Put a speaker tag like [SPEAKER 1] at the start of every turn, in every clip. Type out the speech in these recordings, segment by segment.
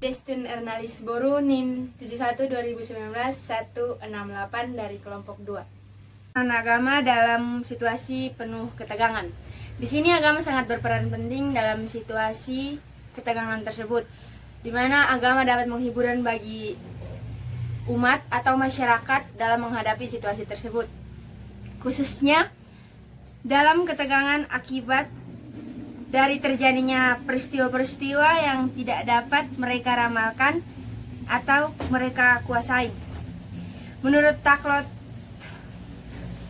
[SPEAKER 1] Destun Ernalis Boru NIM 71-2019-168 dari kelompok 2. Agama dalam situasi penuh ketegangan. Di sini agama sangat berperan penting dalam situasi ketegangan tersebut, di mana agama dapat menghiburan bagi umat atau masyarakat dalam menghadapi situasi tersebut, khususnya dalam ketegangan akibat dari terjadinya peristiwa-peristiwa yang tidak dapat mereka ramalkan atau mereka kuasai. Menurut Taklot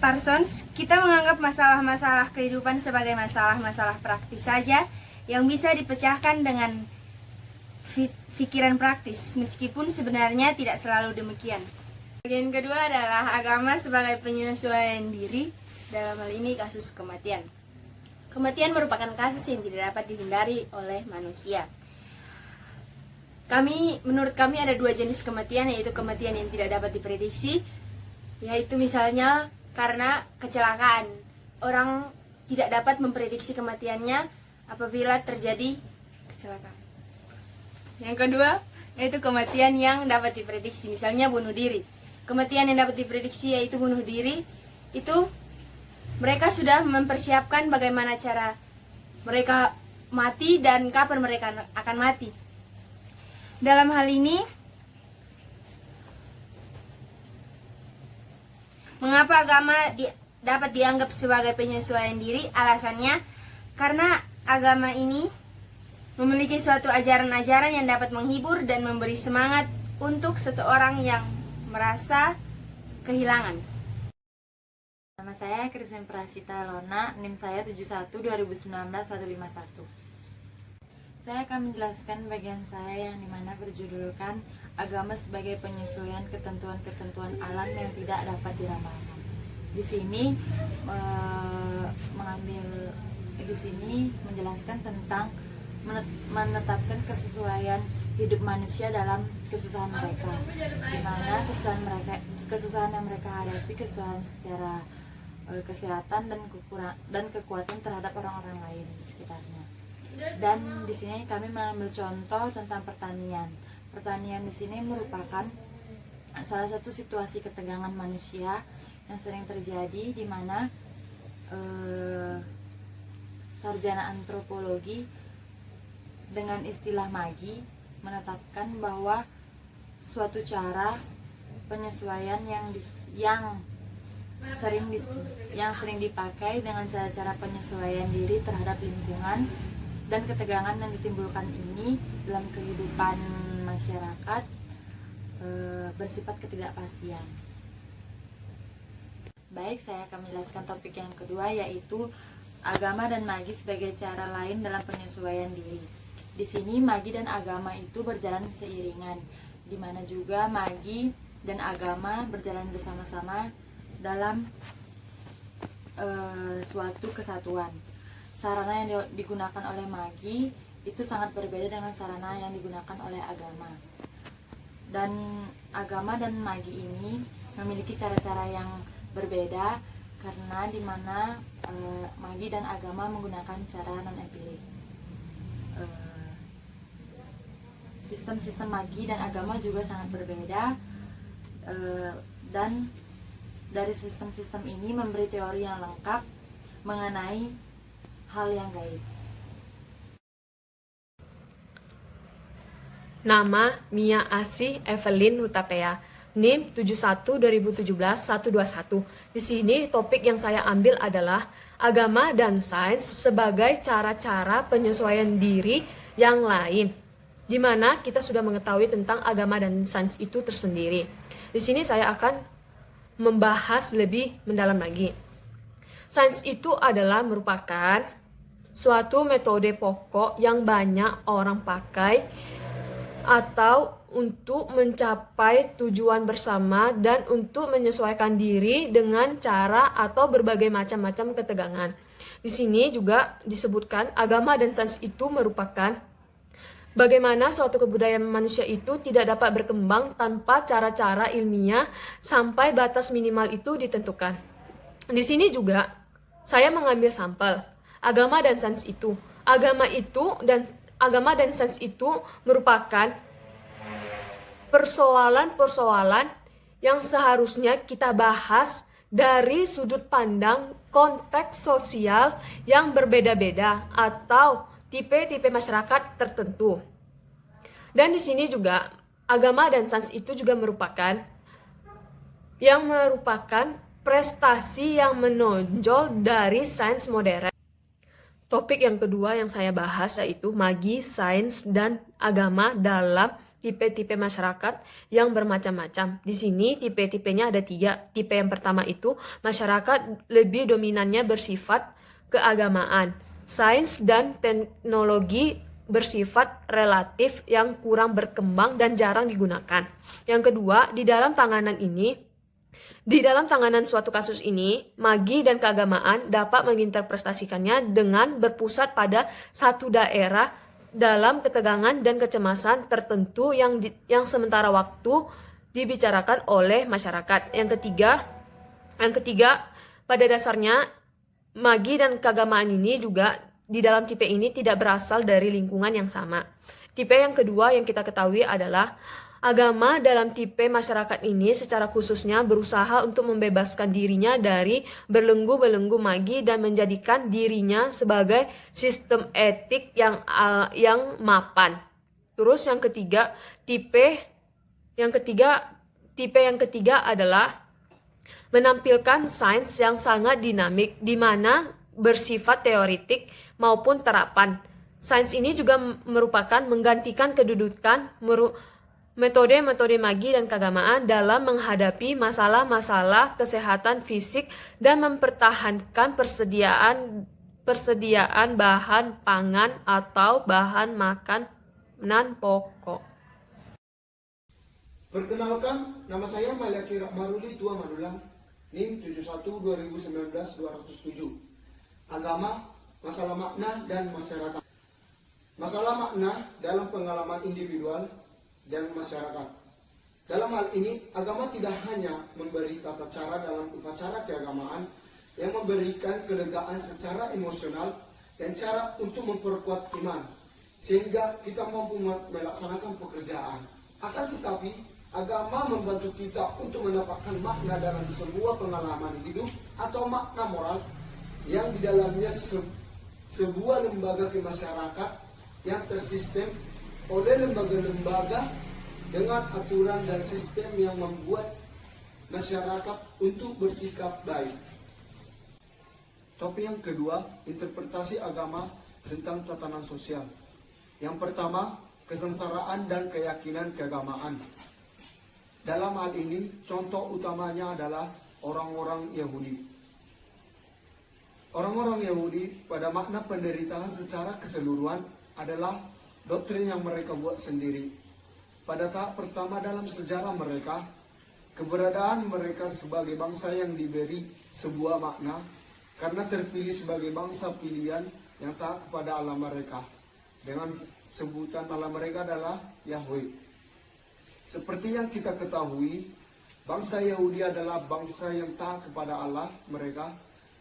[SPEAKER 1] Parsons, kita menganggap masalah-masalah kehidupan sebagai masalah-masalah praktis saja yang bisa dipecahkan dengan pikiran praktis, meskipun sebenarnya tidak selalu demikian. Bagian kedua adalah agama sebagai penyesuaian diri, dalam hal ini kasus kematian. Kematian merupakan kasus yang tidak dapat dihindari oleh manusia. Menurut kami ada dua jenis kematian, yaitu kematian yang tidak dapat diprediksi, yaitu misalnya karena kecelakaan. Orang tidak dapat memprediksi kematiannya apabila terjadi kecelakaan. Yang kedua, yaitu kematian yang dapat diprediksi, misalnya bunuh diri. Kematian yang dapat diprediksi yaitu bunuh diri, itu mereka sudah mempersiapkan bagaimana cara mereka mati dan kapan mereka akan mati. Dalam hal ini, mengapa agama dapat dianggap sebagai penyesuaian diri? Alasannya, karena agama ini memiliki suatu ajaran-ajaran yang dapat menghibur dan memberi semangat untuk seseorang yang merasa kehilangan.
[SPEAKER 2] Nama saya Kristen Prasita Lona, NIM saya 71-2019-151. Saya akan menjelaskan bagian saya yang dimana berjudulkan agama sebagai penyesuaian ketentuan-ketentuan alam yang tidak dapat diramalkan. Di sini menjelaskan tentang menetapkan kesesuaian hidup manusia dalam kesusahan mereka, di mana kesusahan yang mereka hadapi, kesusahan secara kesehatan dan kekuatan terhadap orang-orang lain di sekitarnya. Dan di sini kami mengambil contoh tentang pertanian. Pertanian di sini merupakan salah satu situasi ketegangan manusia yang sering terjadi, di mana sarjana antropologi dengan istilah magi menetapkan bahwa suatu cara penyesuaian yang sering dipakai dengan cara-cara penyesuaian diri terhadap lingkungan dan ketegangan yang ditimbulkan ini dalam kehidupan masyarakat bersifat ketidakpastian. Baik, saya akan menjelaskan topik yang kedua, yaitu agama dan magi sebagai cara lain dalam penyesuaian diri. Di sini magi dan agama itu berjalan seiringan, di mana juga magi dan agama berjalan bersama-sama dalam suatu kesatuan. Sarana yang digunakan oleh magi itu sangat berbeda dengan sarana yang digunakan oleh agama. Dan agama dan magi ini memiliki cara-cara yang berbeda, karena di mana magi dan agama menggunakan cara non-empirik. Sistem-sistem magi dan agama juga sangat berbeda, dan dari sistem-sistem ini memberi teori yang lengkap mengenai hal yang gaib.
[SPEAKER 3] Nama Mia Asih Evelyn Hutapea, NIM 71-2017-121. Di sini topik yang saya ambil adalah agama dan sains sebagai cara-cara penyesuaian diri yang lain, di mana kita sudah mengetahui tentang agama dan sains itu tersendiri. Di sini saya akan membahas lebih mendalam lagi. Sains itu adalah merupakan suatu metode pokok yang banyak orang pakai atau untuk mencapai tujuan bersama dan untuk menyesuaikan diri dengan cara atau berbagai macam-macam ketegangan. Di sini juga disebutkan agama dan sains itu merupakan bagaimana suatu kebudayaan manusia itu tidak dapat berkembang tanpa cara-cara ilmiah sampai batas minimal itu ditentukan. Di sini juga saya mengambil sampel agama dan sains itu. Agama dan sains itu merupakan persoalan-persoalan yang seharusnya kita bahas dari sudut pandang konteks sosial yang berbeda-beda atau tipe-tipe masyarakat tertentu. Dan di sini juga agama dan sains itu juga merupakan prestasi yang menonjol dari sains modern. Topik yang kedua yang saya bahas yaitu magi, sains, dan agama dalam tipe-tipe masyarakat yang bermacam-macam. Di sini tipe-tipenya ada 3. Tipe yang pertama itu masyarakat lebih dominannya bersifat keagamaan. Sains dan teknologi bersifat relatif yang kurang berkembang dan jarang digunakan. Yang kedua, di dalam tanganan suatu kasus ini, magi dan keagamaan dapat menginterpretasikannya dengan berpusat pada satu daerah dalam ketegangan dan kecemasan tertentu yang sementara waktu dibicarakan oleh masyarakat. Yang ketiga, pada dasarnya magi dan keagamaan ini juga di dalam tipe ini tidak berasal dari lingkungan yang sama. Tipe yang kedua yang kita ketahui adalah agama dalam tipe masyarakat ini secara khususnya berusaha untuk membebaskan dirinya dari belenggu-belenggu magi dan menjadikan dirinya sebagai sistem etik yang mapan. Terus tipe yang ketiga adalah menampilkan sains yang sangat dinamik di mana bersifat teoretik maupun terapan. Sains ini juga merupakan menggantikan kedudukan metode-metode magi dan keagamaan dalam menghadapi masalah-masalah kesehatan fisik dan mempertahankan persediaan bahan pangan atau bahan makanan pokok.
[SPEAKER 4] Perkenalkan, nama saya Maliaki Rahmaruli Tua Manulang, NIM 71-2019-207. Agama, masalah makna, dan masyarakat. Masalah makna dalam pengalaman individual dan masyarakat. Dalam hal ini, agama tidak hanya memberi tata cara dalam upacara keagamaan yang memberikan kelegaan secara emosional dan cara untuk memperkuat iman, sehingga kita mampu melaksanakan pekerjaan. Akan tetapi, agama membantu kita untuk mendapatkan makna dalam sebuah pengalaman hidup atau makna moral yang di dalamnya sebuah lembaga kemasyarakatan yang tersistem oleh lembaga-lembaga dengan aturan dan sistem yang membuat masyarakat untuk bersikap baik. Topik yang kedua, interpretasi agama tentang tatanan sosial. Yang pertama, kesengsaraan dan keyakinan keagamaan. Dalam hal ini, contoh utamanya adalah orang-orang Yahudi. Orang-orang Yahudi pada makna penderitaan secara keseluruhan adalah doktrin yang mereka buat sendiri. Pada tahap pertama dalam sejarah mereka, keberadaan mereka sebagai bangsa yang diberi sebuah makna karena terpilih sebagai bangsa pilihan yang taat kepada Allah mereka. Dengan sebutan Allah mereka adalah Yahweh. Seperti yang kita ketahui, bangsa Yahudi adalah bangsa yang taat kepada Allah mereka,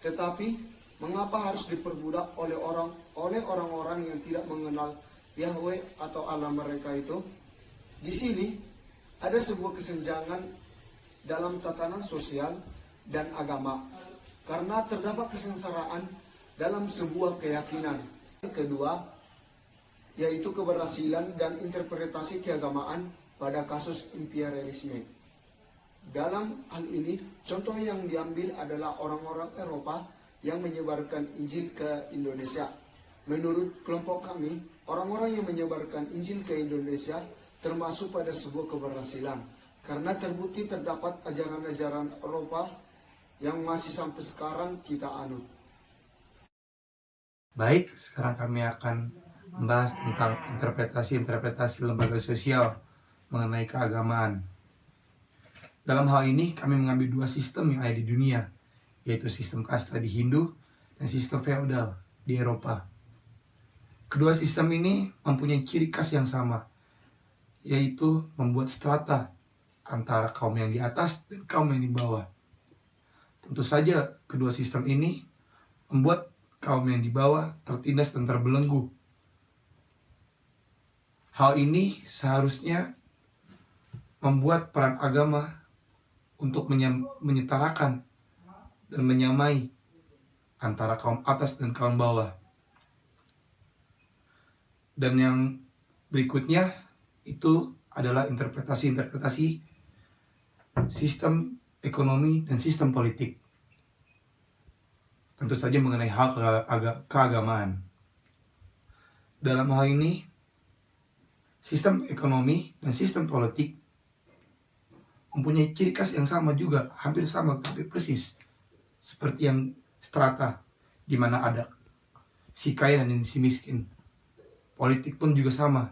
[SPEAKER 4] tetapi mengapa harus diperbudak oleh orang-orang yang tidak mengenal Yahweh atau Allah mereka itu? Di sini ada sebuah kesenjangan dalam tatanan sosial dan agama, karena terdapat kesengsaraan dalam sebuah keyakinan. Yang kedua, yaitu keberhasilan dan interpretasi keagamaan pada kasus imperialisme. Dalam hal ini, contoh yang diambil adalah orang-orang Eropa yang menyebarkan Injil ke Indonesia. Menurut kelompok kami, orang-orang yang menyebarkan Injil ke Indonesia termasuk pada sebuah keberhasilan, karena terbukti terdapat ajaran-ajaran Eropa yang masih sampai sekarang kita anut.
[SPEAKER 5] Baik, sekarang kami akan membahas tentang interpretasi lembaga sosial mengenai keagamaan. Dalam hal ini, kami mengambil 2 sistem yang ada di dunia, yaitu sistem kasta di Hindu dan sistem feodal di Eropa. Kedua sistem ini mempunyai ciri khas yang sama, yaitu membuat strata antara kaum yang di atas dan kaum yang di bawah. Tentu saja kedua sistem ini membuat kaum yang di bawah tertindas dan terbelenggu. Hal ini seharusnya membuat peran agama untuk menyetarakan dan menyamai antara kaum atas dan kaum bawah. Dan yang berikutnya itu adalah interpretasi sistem ekonomi dan sistem politik. Tentu saja mengenai hal keagamaan. Dalam hal ini, sistem ekonomi dan sistem politik mempunyai ciri khas yang sama juga, hampir sama, tapi persis seperti yang strata, di mana ada si kaya dan si miskin. Politik pun juga sama,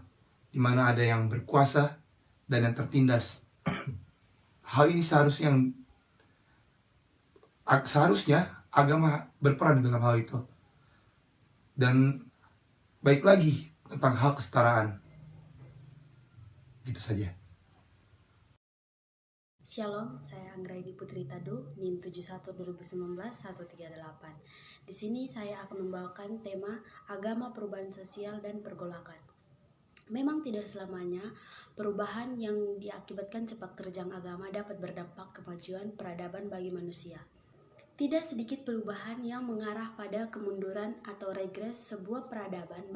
[SPEAKER 5] di mana ada yang berkuasa dan yang tertindas. Hal ini seharusnya agama berperan dalam hal itu. Dan baik lagi tentang hal kesetaraan. Gitu saja.
[SPEAKER 6] Shalom, saya Anggraini Putri Tadu, NIM 71-2019-138. Di sini saya akan membawakan tema agama, perubahan sosial, dan pergolakan. Memang tidak selamanya perubahan yang diakibatkan sepak terjang agama dapat berdampak kemajuan peradaban bagi manusia. Tidak sedikit perubahan yang mengarah pada kemunduran atau regres sebuah peradaban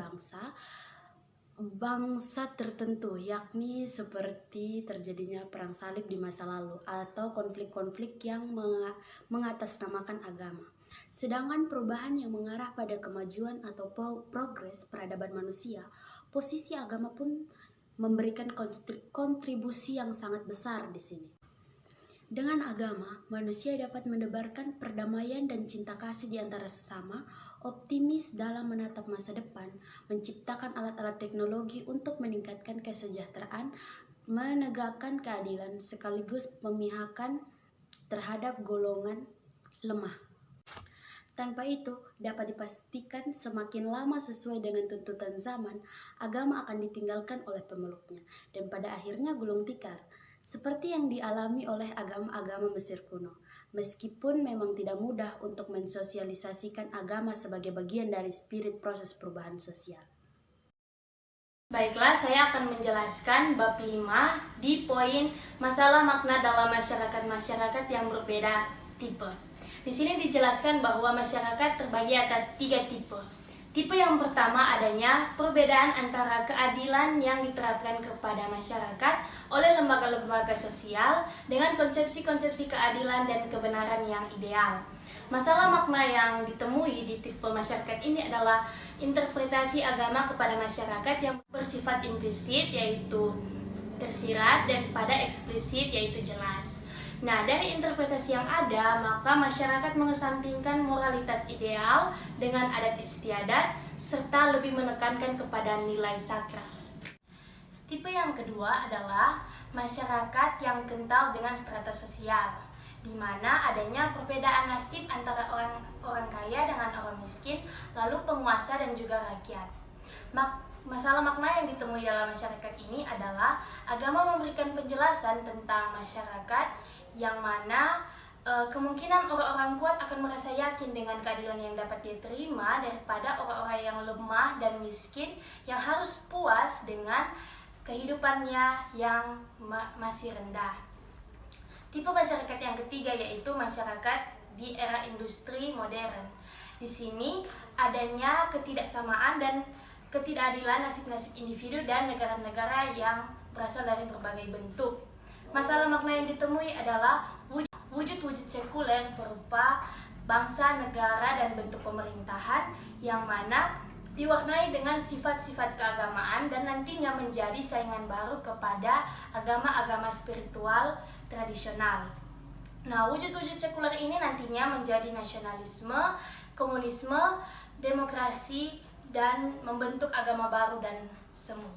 [SPEAKER 6] bangsa tertentu, yakni seperti terjadinya perang salib di masa lalu atau konflik-konflik yang mengatasnamakan agama. Sedangkan perubahan yang mengarah pada kemajuan atau progres peradaban manusia, posisi agama pun memberikan kontribusi yang sangat besar di sini. Dengan agama, manusia dapat menebarkan perdamaian dan cinta kasih di antara sesama, optimis dalam menatap masa depan, menciptakan alat-alat teknologi untuk meningkatkan kesejahteraan, menegakkan keadilan, sekaligus pemihakan terhadap golongan lemah. Tanpa itu, dapat dipastikan semakin lama sesuai dengan tuntutan zaman, agama akan ditinggalkan oleh pemeluknya, dan pada akhirnya gulung tikar, seperti yang dialami oleh agama-agama Mesir kuno. Meskipun memang tidak mudah untuk mensosialisasikan agama sebagai bagian dari spirit proses perubahan sosial.
[SPEAKER 1] Baiklah, saya akan menjelaskan bab 5 di poin masalah makna dalam masyarakat yang berbeda tipe. Di sini dijelaskan bahwa masyarakat terbagi atas 3 tipe. Tipe yang pertama adanya perbedaan antara keadilan yang diterapkan kepada masyarakat oleh lembaga-lembaga sosial dengan konsepsi-konsepsi keadilan dan kebenaran yang ideal. Masalah makna yang ditemui di tipe masyarakat ini adalah interpretasi agama kepada masyarakat yang bersifat implisit yaitu tersirat dan pada eksplisit yaitu jelas. Nah, dari interpretasi yang ada, maka masyarakat mengesampingkan moralitas ideal dengan adat istiadat, serta lebih menekankan kepada nilai sakral. Tipe yang kedua adalah masyarakat yang kental dengan strata sosial, di mana adanya perbedaan nasib antara orang kaya dengan orang miskin, lalu penguasa dan juga rakyat. Masalah makna yang ditemui dalam masyarakat ini adalah agama memberikan penjelasan tentang masyarakat yang mana kemungkinan orang-orang kuat akan merasa yakin dengan keadilan yang dapat diterima daripada orang-orang yang lemah dan miskin yang harus puas dengan kehidupannya yang masih rendah. Tipe masyarakat yang ketiga yaitu masyarakat di era industri modern. Di sini adanya ketidaksamaan dan ketidakadilan nasib-nasib individu dan negara-negara yang berasal dari berbagai bentuk. Masalah makna yang ditemui adalah wujud-wujud sekuler berupa bangsa, negara, dan bentuk pemerintahan yang mana diwarnai dengan sifat-sifat keagamaan dan nantinya menjadi saingan baru kepada agama-agama spiritual tradisional. Nah, wujud-wujud sekuler ini nantinya menjadi nasionalisme, komunisme, demokrasi, dan membentuk agama baru dan semu.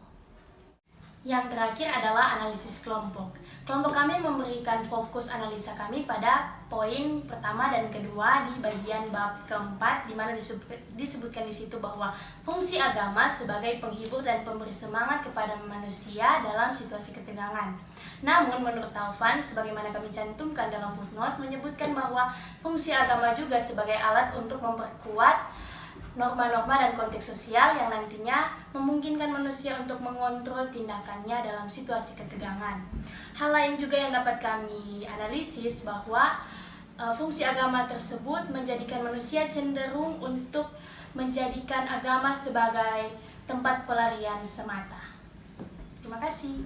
[SPEAKER 1] Yang terakhir adalah analisis kelompok. Kelompok kami memberikan fokus analisa kami pada poin pertama dan kedua di bagian bab keempat, di mana disebutkan di situ bahwa fungsi agama sebagai penghibur dan pemberi semangat kepada manusia dalam situasi ketegangan. Namun menurut Taufan, sebagaimana kami cantumkan dalam footnote, menyebutkan bahwa fungsi agama juga sebagai alat untuk memperkuat norma-norma dan konteks sosial yang nantinya memungkinkan manusia untuk mengontrol tindakannya dalam situasi ketegangan.
[SPEAKER 7] Hal lain juga yang dapat kami analisis bahwa fungsi agama tersebut menjadikan manusia cenderung untuk menjadikan agama sebagai tempat pelarian semata. Terima kasih.